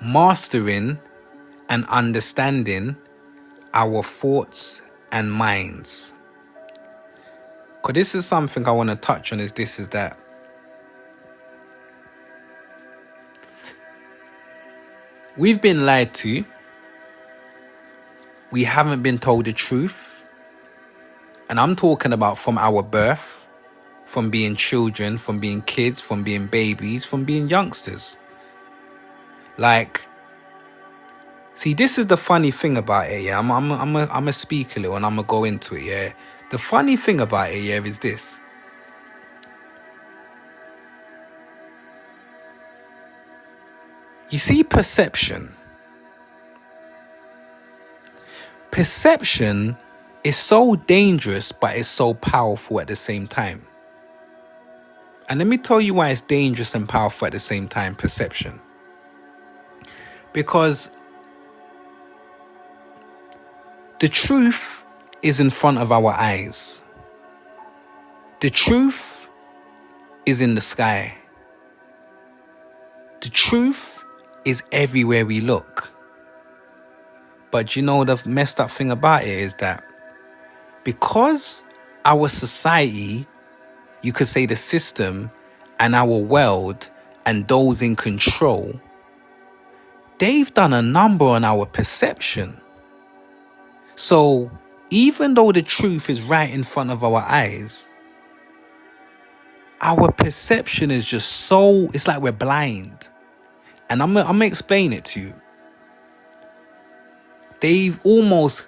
mastering and understanding our thoughts and minds. Because this is something I want to touch on, is that we've been lied to. We haven't been told the truth. And I'm talking about from our birth, from being children, from being kids, from being babies, from being youngsters. Like, see, this is the funny thing about it, yeah. I'm gonna speak a little and I'm gonna go into it, yeah. The funny thing about it, yeah, is this. You see, perception. Perception is so dangerous, but it's so powerful at the same time. And let me tell you why it's dangerous and powerful at the same time, perception. Because the truth is in front of our eyes. The truth is in the sky. The truth is everywhere we look. But you know, the messed up thing about it is that because our society, you could say the system, and our world and those in control, they've done a number on our perception. So even though the truth is right in front of our eyes, our perception is just so, it's like we're blind. And I'm gonna explain it to you. They've almost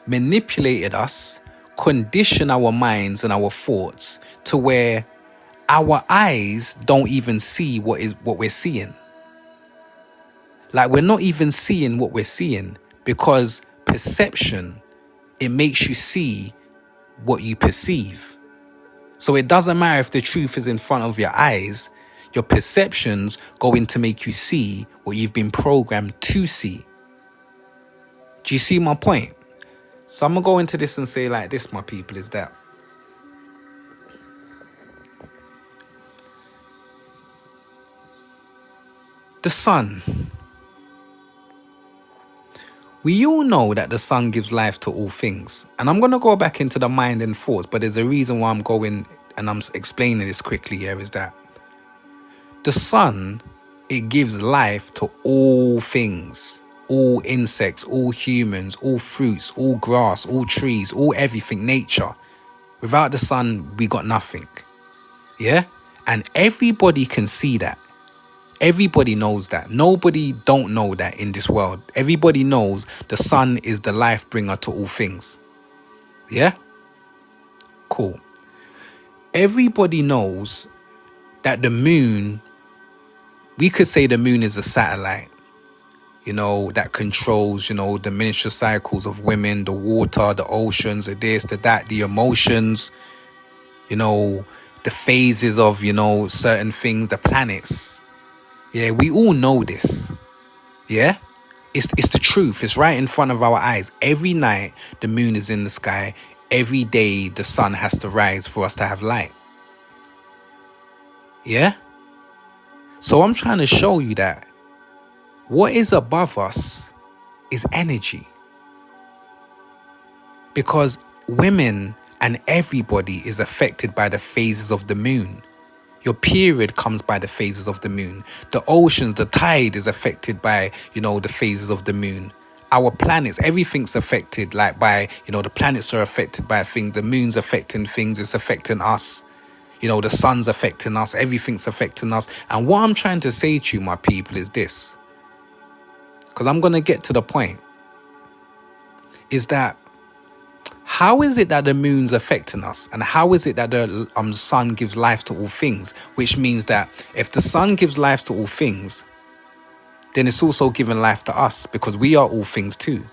manipulated us, conditioned our minds and our thoughts to where our eyes don't even see what we're seeing. Like, we're not even seeing what we're seeing, because perception, it makes you see what you perceive. So it doesn't matter if the truth is in front of your eyes, your perceptions going to make you see what you've been programmed to see. Do you see my point? So I'm going to go into this and say like this, my people, is that the sun. We all know that the sun gives life to all things. And I'm going to go back into the mind and thoughts, but there's a reason why I'm going and I'm explaining this quickly here, is that the sun, it gives life to all things, all insects, all humans, all fruits, all grass, all trees, all everything, nature. Without the sun, we got nothing. Yeah? And everybody can see that. Everybody knows that. Nobody don't know that in this world. Everybody knows the sun is the life bringer to all things. Yeah? Cool. Everybody knows that the moon, we could say the moon is a satellite, you know, that controls, you know, the miniature cycles of women, the water, the oceans, the this, the that, the emotions, you know, the phases of, you know, certain things, the planets. Yeah, we all know this. Yeah? It's the truth. It's right in front of our eyes. Every night, the moon is in the sky. Every day, the sun has to rise for us to have light. Yeah? So I'm trying to show you that what is above us is energy. Because women and everybody is affected by the phases of the moon. Your period comes by the phases of the moon. The oceans, the tide is affected by, you know, the phases of the moon. Our planets, everything's affected like by, you know, the planets are affected by things. The moon's affecting things. It's affecting us. You know, the sun's affecting us. Everything's affecting us. And what I'm trying to say to you, my people, is this. Because I'm going to get to the point. Is that how is it that the moon's affecting us? And how is it that the sun gives life to all things? Which means that if the sun gives life to all things, then it's also giving life to us, because we are all things too.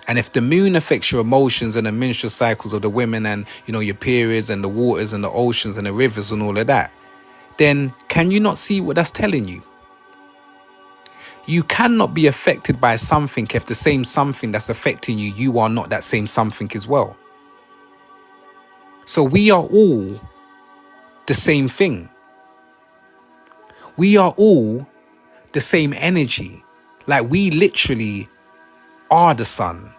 And if the moon affects your emotions and the menstrual cycles of the women and, you know, your periods and the waters and the oceans and the rivers and all of that, then can you not see what that's telling you? You cannot be affected by something if the same something that's affecting you, you are not that same something as well. So we are all the same thing. We are all the same energy. Like, we literally are the sun,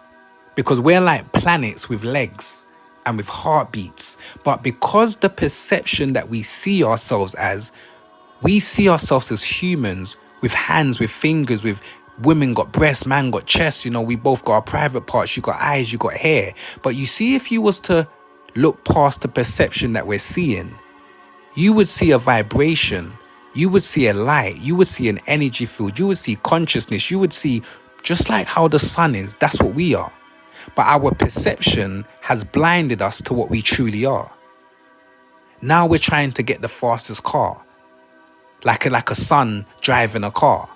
because we're like planets with legs and with heartbeats. But because the perception that we see ourselves as, we see ourselves as humans with hands, with fingers, with women got breasts, man got chest, you know, we both got our private parts, you got eyes, you got hair. But you see, if you was to look past the perception that we're seeing, you would see a vibration, you would see a light, you would see an energy field, you would see consciousness, you would see just like how the sun is. That's what we are. But our perception has blinded us to what we truly are. Now we're trying to get the fastest car, like a son driving a car.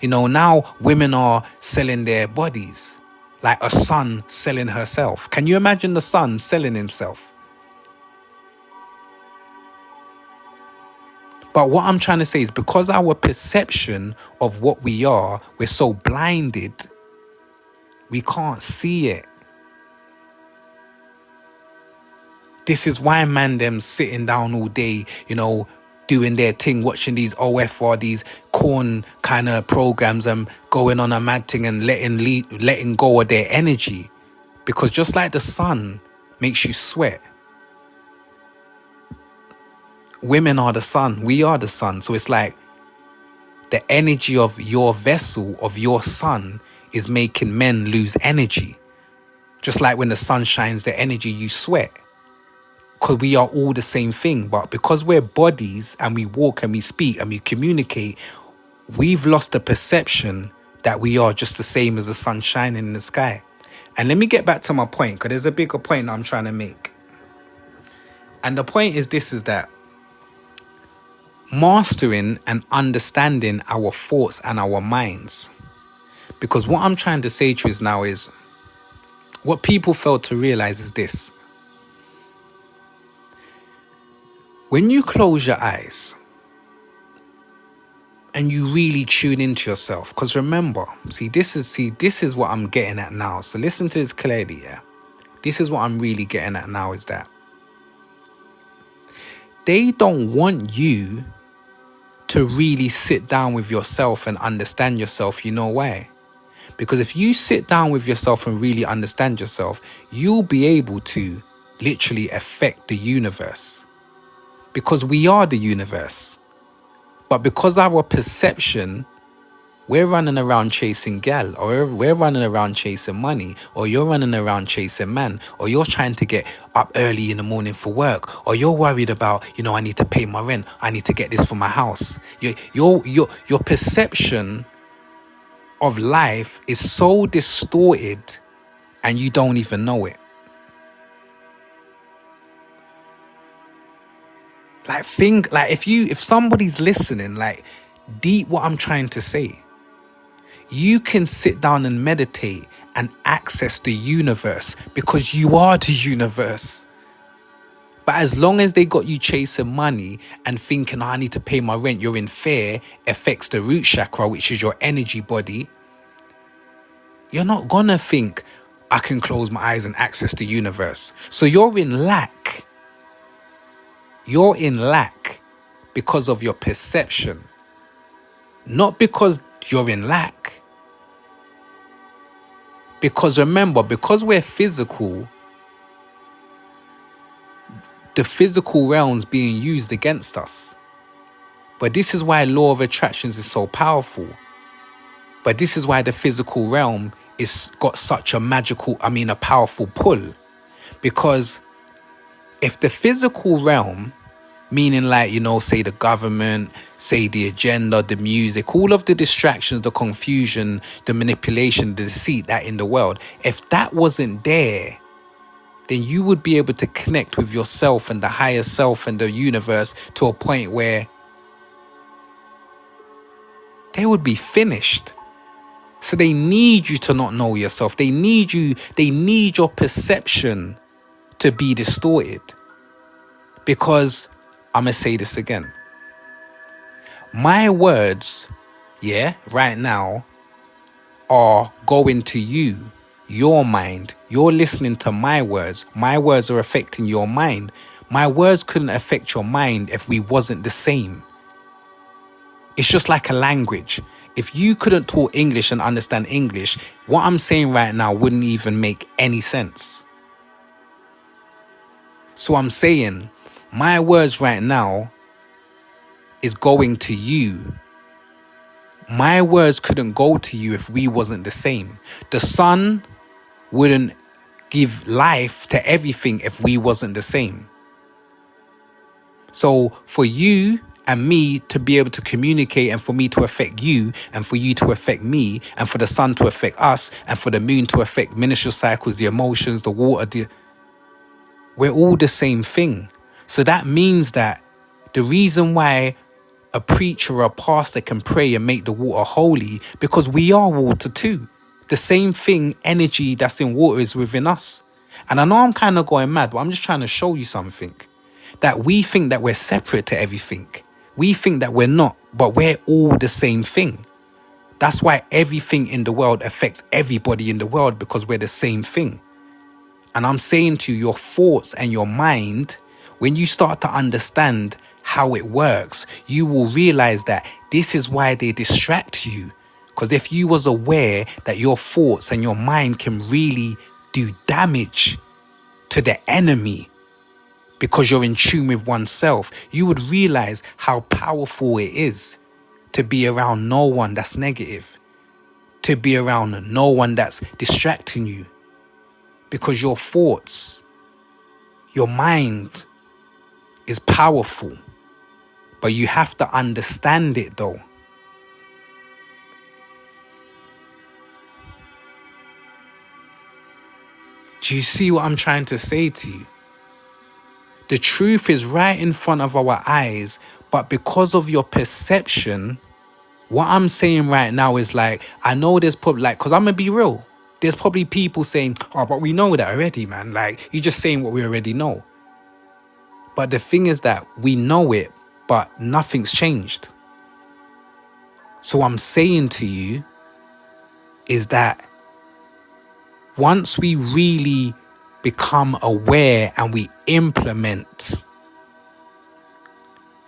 You know, now women are selling their bodies, like a son selling herself. Can you imagine the son selling himself? But what I'm trying to say is, because our perception of what we are, we're so blinded, we can't see it. This is why man them sitting down all day, you know, doing their thing, watching these OFR, these corn kind of programs, and going on a mad thing and letting go of their energy. Because just like the sun makes you sweat, women are the sun, we are the sun. So it's like the energy of your vessel, of your sun, is making men lose energy. Just like when the sun shines, the energy, you sweat. Because we are all the same thing. But because we're bodies and we walk and we speak and we communicate, we've lost the perception that we are just the same as the sun shining in the sky. And let me get back to my point, because there's a bigger point that I'm trying to make. And the point is this, is that mastering and understanding our thoughts and our minds. Because what I'm trying to say to you now is, what people fail to realize is this. When you close your eyes and you really tune into yourself, because remember, this is what I'm getting at now. So listen to this clearly, yeah. This is what I'm really getting at now, is that they don't want you to really sit down with yourself and understand yourself. You know why? Because if you sit down with yourself and really understand yourself, you'll be able to literally affect the universe. Because we are the universe. But because our perception, we're running around chasing gal, or we're running around chasing money, or you're running around chasing man, or you're trying to get up early in the morning for work, or you're worried about, you know, I need to pay my rent, I need to get this for my house. Your perception of life is so distorted and you don't even know it. Like, think, like, if somebody's listening, like, deep what I'm trying to say, you can sit down and meditate and access the universe, because you are the universe. But as long as they got you chasing money and thinking, I need to pay my rent, you're in fear, affects the root chakra, which is your energy body. You're not gonna think, I can close my eyes and access the universe. So you're in lack. You're in lack because of your perception. Not because you're in lack. Because remember, because we're physical, the physical realm's being used against us. But this is why law of attractions is so powerful. But this is why the physical realm is got such a powerful pull. Because if the physical realm, meaning like, you know, say the government, say the agenda, the music, all of the distractions, the confusion, the manipulation, the deceit that in the world, if that wasn't there, then you would be able to connect with yourself and the higher self and the universe to a point where they would be finished. So they need you to not know yourself. They need your perception to be distorted. Because, I'm going to say this again. My words, right now, are going to you, your mind. You're listening to my words. My words are affecting your mind. My words couldn't affect your mind if we wasn't the same. It's just like a language. If you couldn't talk English and understand English, what I'm saying right now wouldn't even make any sense. So I'm saying my words right now is going to you. My words couldn't go to you if we wasn't the same. The sun wouldn't give life to everything if we wasn't the same. So for you and me to be able to communicate, and for me to affect you, and for you to affect me, and for the sun to affect us, and for the moon to affect menstrual cycles, the emotions, the water, we're all the same thing. So that means that the reason why a preacher or a pastor can pray and make the water holy, because we are water too. The same thing, energy that's in water is within us. And I know I'm kind of going mad, but I'm just trying to show you something. That we think that we're separate to everything. We think that we're not, but we're all the same thing. That's why everything in the world affects everybody in the world, because we're the same thing. And I'm saying to you, your thoughts and your mind, when you start to understand how it works, you will realize that this is why they distract you. Because if you was aware that your thoughts and your mind can really do damage to the enemy, because you're in tune with oneself, you would realize how powerful it is to be around no one that's negative, to be around no one that's distracting you. Because your thoughts, your mind is powerful, but you have to understand it though. Do you see what I'm trying to say to you? The truth is right in front of our eyes, but because of your perception, what I'm saying right now is like, I know there's probably like, because I'm going to be real. There's probably people saying, oh, but we know that already, man. Like, you're just saying what we already know. But the thing is that we know it, but nothing's changed. So I'm saying to you is that once we really become aware and we implement,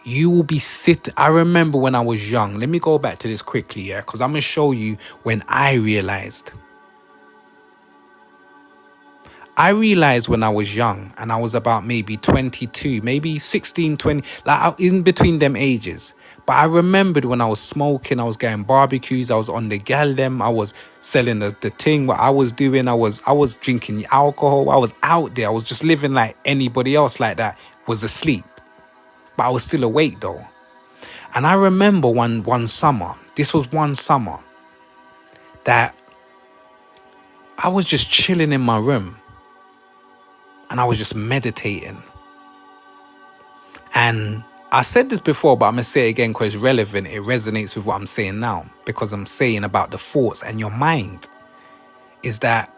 you will be sitting. I remember when I was young. Let me go back to this quickly, yeah? Because I'm going to show you when I realized. I realized when I was young, and I was about maybe 22, maybe 16, 20, like in between them ages. But I remembered when I was smoking, I was going barbecues, I was on the gal them, I was selling the thing, what I was doing, I was drinking alcohol, I was out there, I was just living like anybody else like that, was asleep. But I was still awake though. And I remember one summer, this was one summer, that I was just chilling in my room. And I was just meditating. And I said this before, but I'm going to say it again because it's relevant. It resonates with what I'm saying now. Because I'm saying about the thoughts and your mind. Is that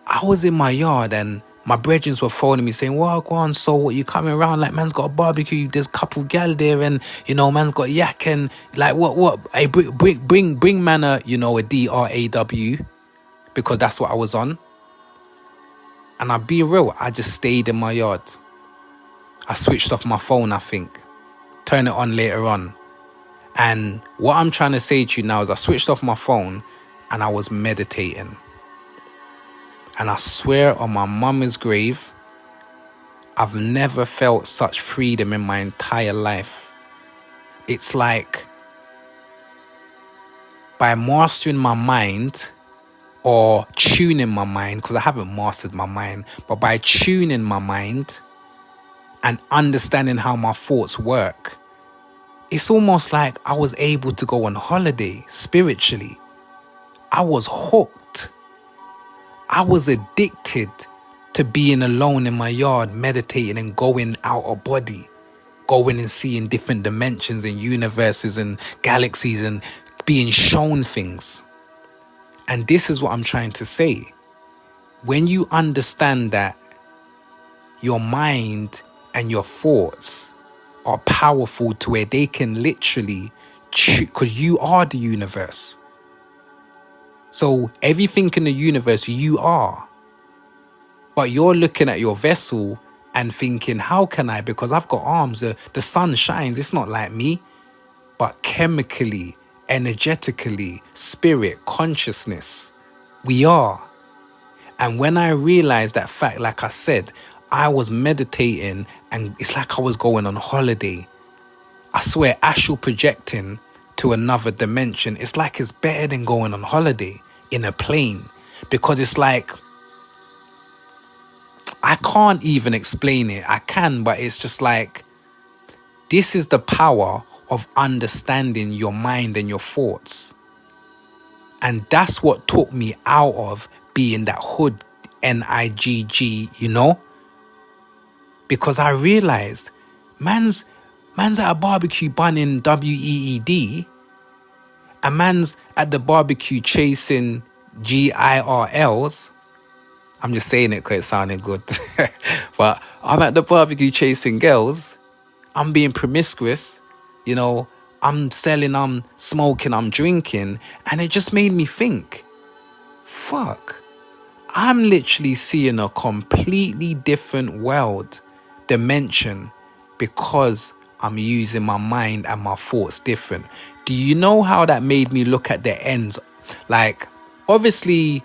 I was in my yard and my brethren were phoning me saying, well, go on, so what, you coming around? Like, man's got a barbecue. There's a couple gal there and, you know, man's got yak and like, what? Hey, bring man a, you know, a DRAW. Because that's what I was on. And I'll be real, I just stayed in my yard. I switched off my phone, I think. Turn it on later on. And what I'm trying to say to you now is I switched off my phone and I was meditating. And I swear on my mum's grave, I've never felt such freedom in my entire life. It's like by mastering my mind, or tuning my mind, because I haven't mastered my mind, but by tuning my mind and understanding how my thoughts work, it's almost like I was able to go on holiday spiritually. I was hooked. I was addicted to being alone in my yard, meditating and going out of body, going and seeing different dimensions and universes and galaxies and being shown things. And this is what I'm trying to say. When you understand that your mind and your thoughts are powerful to where they can literally, because you are the universe. So everything in the universe, you are. But you're looking at your vessel and thinking, how can I? Because I've got arms, the sun shines, it's not like me. but chemically, energetically, spirit, consciousness, we are. And when I realized that fact, like I said, I was meditating and it's like I was going on holiday. I swear, astral projecting to another dimension, it's like it's better than going on holiday in a plane, because it's like, I can't even explain it. I can, but it's just like, this is the power of understanding your mind and your thoughts. And that's what took me out of being that hood, NIGG, you know? Because I realized, man's at a barbecue bunning WEED, a man's at the barbecue chasing GIRLs. I'm just saying it because it sounded good. But I'm at the barbecue chasing girls. I'm being promiscuous. You know, I'm selling, I'm smoking, I'm drinking. And it just made me think, fuck, I'm literally seeing a completely different world, dimension, because I'm using my mind and my thoughts different. Do you know how that made me look at the ends? Like, obviously,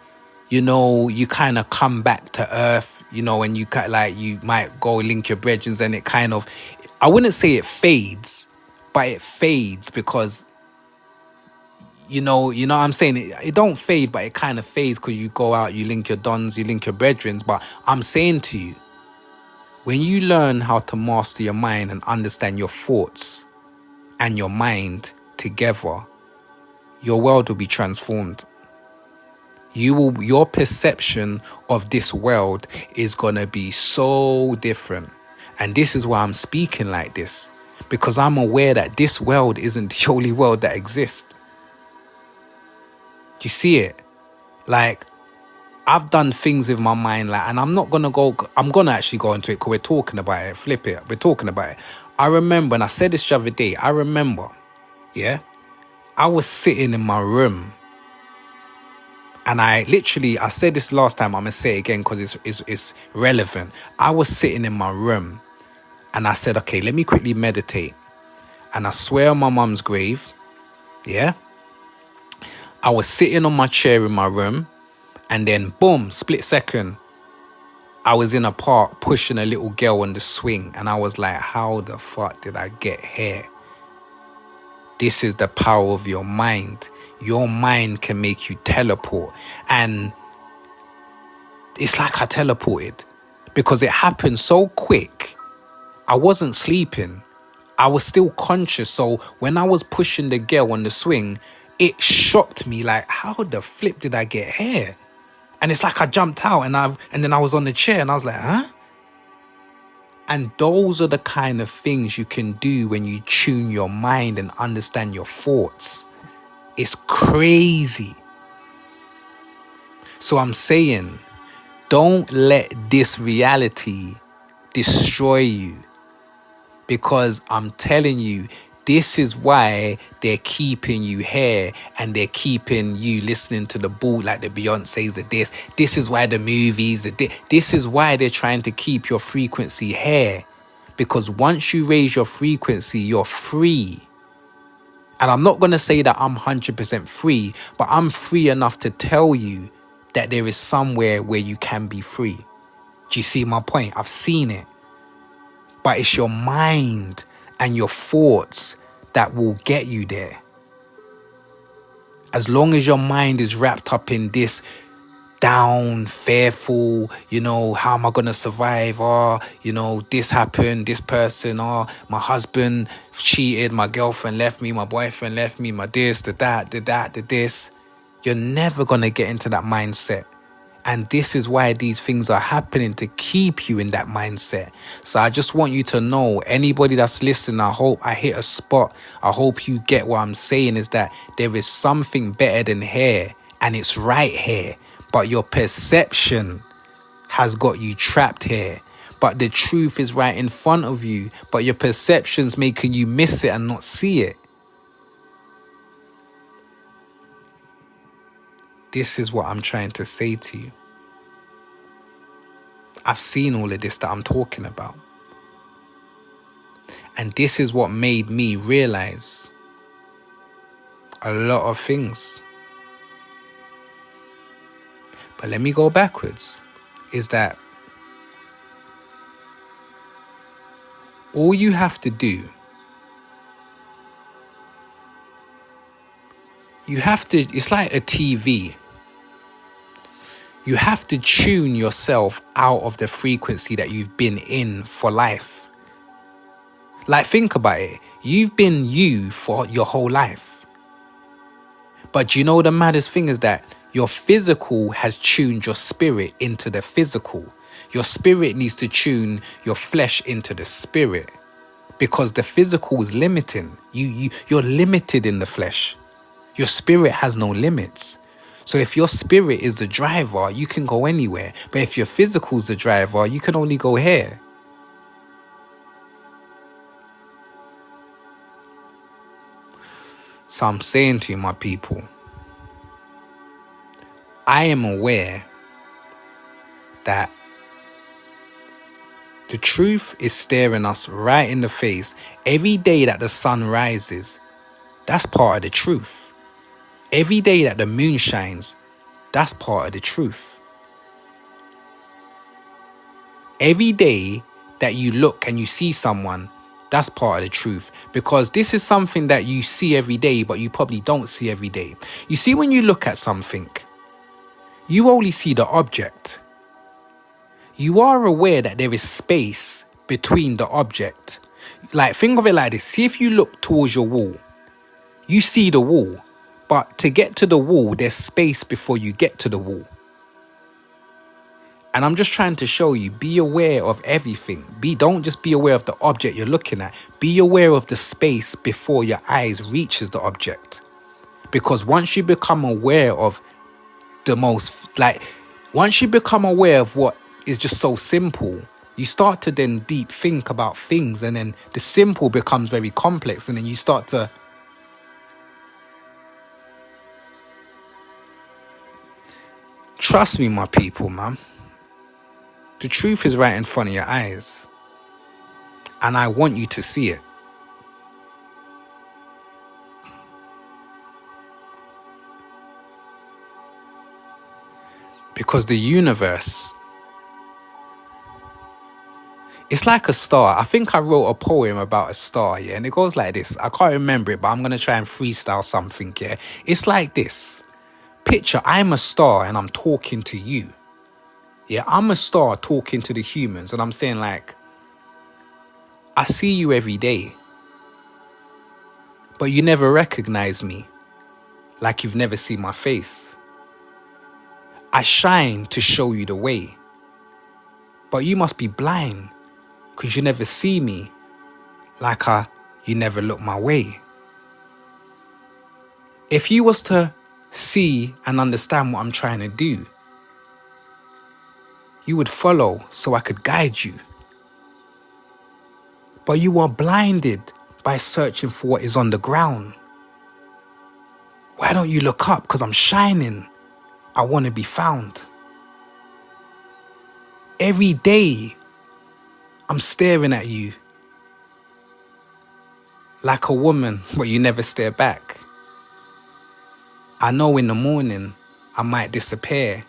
you know, you kind of come back to earth, you know, and you like, you might go link your brethren, and it kind of, I wouldn't say it fades, but it fades because, you know what I'm saying? It don't fade, but it kind of fades because you go out, you link your dons, you link your brethren. But I'm saying to you, when you learn how to master your mind and understand your thoughts and your mind together, your world will be transformed. Your perception of this world is gonna be so different. And this is why I'm speaking like this, because I'm aware that this world isn't the only world that exists. Do you see it? Like, I've done things with my mind, like, and I'm gonna actually go into it because we're talking about it. Flip it, we're talking about it. I remember, and I said this the other day, yeah, I was sitting in my room, and I said this last time, I'm gonna say it again because it's relevant. I was sitting in my room, and I said, okay, let me quickly meditate. And I swear on my mum's grave, yeah, I was sitting on my chair in my room, and then boom, split second, I was in a park pushing a little girl on the swing, and I was like, how the fuck did I get here? This is the power of your mind. Your mind can make you teleport. And it's like I teleported because it happened so quick. I wasn't sleeping. I was still conscious. So when I was pushing the girl on the swing, it shocked me, like, how the flip did I get here? And it's like I jumped out and then I was on the chair and I was like, huh? And those are the kind of things you can do when you tune your mind and understand your thoughts. It's crazy. So I'm saying, don't let this reality destroy you, because I'm telling you, this is why they're keeping you here and they're keeping you listening to the bull, like the Beyoncé's, the this. This is why the movies, this is why they're trying to keep your frequency here. Because once you raise your frequency, you're free. And I'm not going to say that I'm 100% free, but I'm free enough to tell you that there is somewhere where you can be free. Do you see my point? I've seen it. But it's your mind and your thoughts that will get you there. As long as your mind is wrapped up in this down, fearful, you know, how am I going to survive? Oh, you know, this happened, this person, oh, my husband cheated, my girlfriend left me, my boyfriend left me, my this, the that, the this. You're never going to get into that mindset. And this is why these things are happening, to keep you in that mindset. So I just want you to know, anybody that's listening, I hope I hit a spot. I hope you get what I'm saying, is that there is something better than here, and it's right here. But your perception has got you trapped here. But the truth is right in front of you, but your perception's making you miss it and not see it. This is what I'm trying to say to you. I've seen all of this that I'm talking about. And this is what made me realize a lot of things. But let me go backwards. Is that all you have to do? It's like a TV. You have to tune yourself out of the frequency that you've been in for life. Like, think about it. You've been you for your whole life. But you know the maddest thing is that your physical has tuned your spirit into the physical. Your spirit needs to tune your flesh into the spirit. Because the physical is limiting. You're limited in the flesh. Your spirit has no limits. So if your spirit is the driver, you can go anywhere. But if your physical is the driver, you can only go here. So I'm saying to you, my people, I am aware that the truth is staring us right in the face. Every day that the sun rises, that's part of the truth. Every day that the moon shines, that's part of the truth. Every day that you look and you see someone, that's part of the truth. Because this is something that you see every day, but you probably don't see every day. You see, when you look at something, you only see the object. You are aware that there is space between the object. Like, think of it like this. See, if you look towards your wall, you see the wall. But to get to the wall, there's space before you get to the wall. And I'm just trying to show you, be aware of everything. Don't just be aware of the object you're looking at. Be aware of the space before your eyes reaches the object. Because once you become aware of once you become aware of what is just so simple, you start to then deep think about things, and then the simple becomes very complex, and then you start to trust me, my people, man. The truth is right in front of your eyes. And I want you to see it. Because the universe, it's like a star. I think I wrote a poem about a star, yeah? And it goes like this. I can't remember it, but I'm going to try and freestyle something, yeah? It's like this. Picture, I'm a star and I'm talking to you. Yeah, I'm a star talking to the humans, and I'm saying, like, I see you every day, but you never recognize me, like you've never seen my face. I shine to show you the way, but you must be blind, because you never see me, like you never look my way. If you was to see and understand what I'm trying to do, you would follow so I could guide you. But you are blinded by searching for what is on the ground. Why don't you look up? Because I'm shining. I want to be found. Every day, I'm staring at you like a woman, but you never stare back. I know in the morning, I might disappear,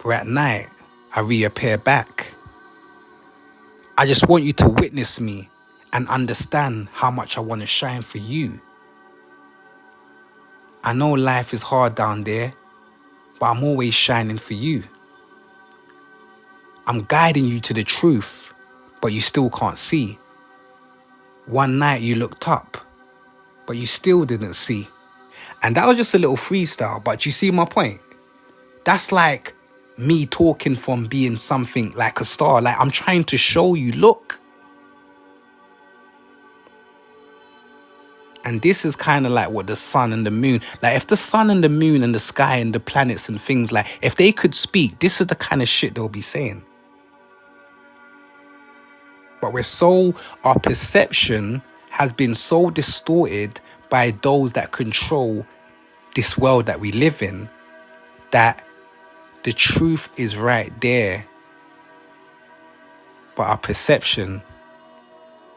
but at night, I reappear back. I just want you to witness me and understand how much I want to shine for you. I know life is hard down there, but I'm always shining for you. I'm guiding you to the truth, but you still can't see. One night you looked up, but you still didn't see. And that was just a little freestyle, but you see my point? That's like me talking from being something like a star. Like, I'm trying to show you, look. And this is kind of like what the sun and the moon, like if the sun and the moon and the sky and the planets and things, like if they could speak, this is the kind of shit they'll be saying. But our perception has been so distorted by those that control this world that we live in, that the truth is right there. But our perception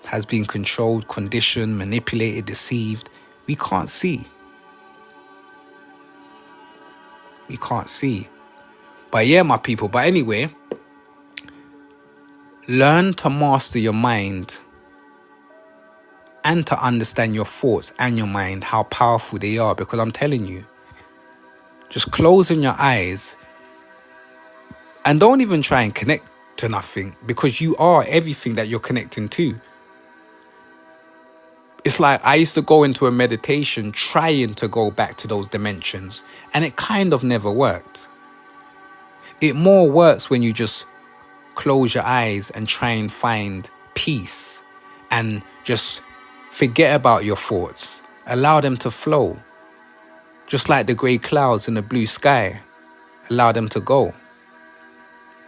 has been controlled, conditioned, manipulated, deceived. We can't see. you can't see. But yeah, my people. But anyway, learn to master your mind and to understand your thoughts and your mind, how powerful they are. Because I'm telling you, just closing your eyes and don't even try and connect to nothing, because you are everything that you're connecting to. It's like I used to go into a meditation trying to go back to those dimensions, and it kind of never worked. It more works when you just close your eyes and try and find peace and just forget about your thoughts. Allow them to flow. Just like the grey clouds in the blue sky. Allow them to go.